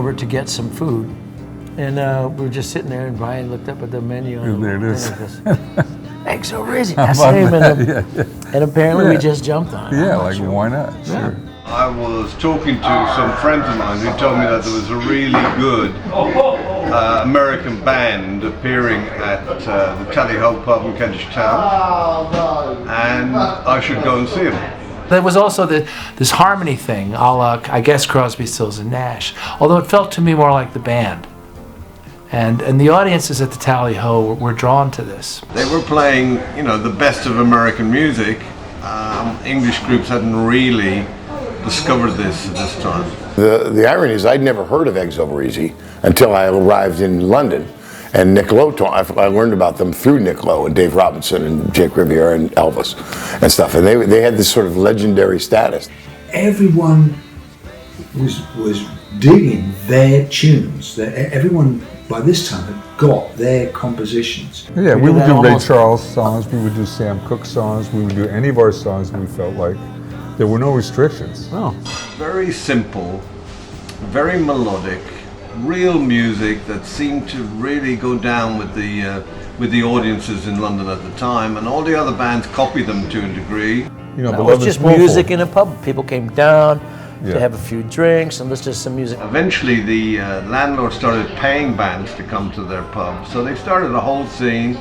over to get some food, and we were just sitting there, and Brian looked up at the menu. And there it is. Eggs over easy. I said, hey, man, and apparently we just jumped on it. Yeah, like why not? Sure. I was talking to some friends of mine who told me that there was a really good American band appearing at the Tally Ho pub in Kentish Town, and I should go and see them. There was also this harmony thing, a la, I guess, Crosby, Stills and Nash, although it felt to me more like the band. And the audiences at the Tally Ho were drawn to this. They were playing, you know, the best of American music. English groups hadn't really discovered this at this time. The irony is I'd never heard of Eggs Over Easy until I arrived in London. And Nick Lowe, I learned about them through Nick Lowe and Dave Robinson and Jake Riviera and Elvis and stuff. And they had this sort of legendary status. Everyone was digging their tunes. Everyone by this time had got their compositions. Yeah, we would do Ray Charles songs, we would do Sam Cooke songs, we would do any of our songs we felt like. There were no restrictions. No. Very simple, very melodic, real music that seemed to really go down with the audiences in London at the time, and all the other bands copied them to a degree. You know, It was just music in a pub. People came down to have a few drinks and listen to some music. Eventually the landlord started paying bands to come to their pub, so they started a whole scene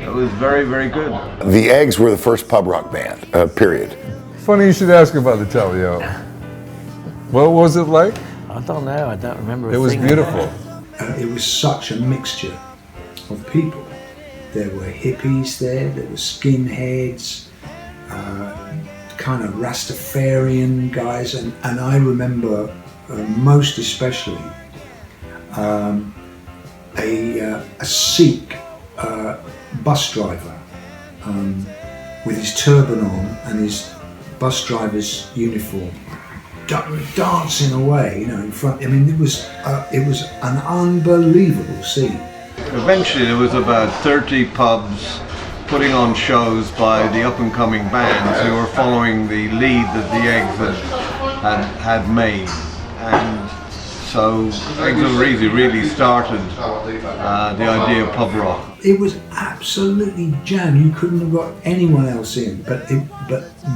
that was very, very good. The Eggs were the first pub rock band, period. Funny you should ask about the Tally Ho. What was it like? I don't know, I don't remember. It was beautiful. It was such a mixture of people. There were hippies there were skinheads, kind of Rastafarian guys, and I remember most especially a Sikh bus driver with his turban on and his bus driver's uniform, dancing away, you know, in front. I mean, it was an unbelievable scene. Eventually there was about 30 pubs putting on shows by the up-and-coming bands who were following the lead that the Eggs had made, and so Eggs Over Easy really started the idea of pub rock. It was absolutely jammed. You couldn't have got anyone else in, but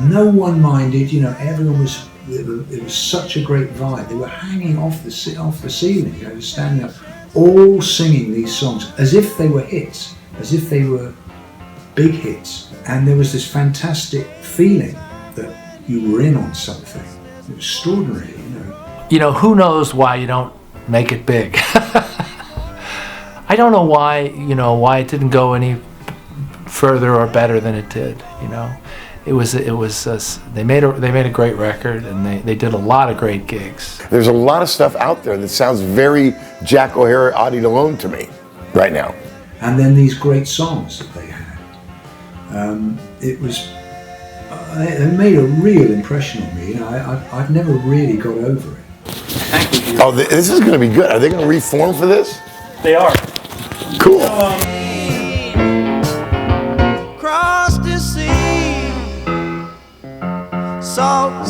no one minded. You know, everyone was. It was such a great vibe. They were hanging off the ceiling, you know, standing up, all singing these songs as if they were hits, as if they were big hits. And there was this fantastic feeling that you were in on something. It was extraordinary, you know. You know, who knows why you don't make it big? I don't know why it didn't go any further or better than it did, you know. They made a great record, and they did a lot of great gigs. There's a lot of stuff out there that sounds very Jack O'Hara, Audie Delone to me right now. And then these great songs that they had. It made a real impression on me. You know, I've never really got over it. Thank you. Oh, this is going to be good. Are they going to reform for this? They are. Cool. Cross the sea, salt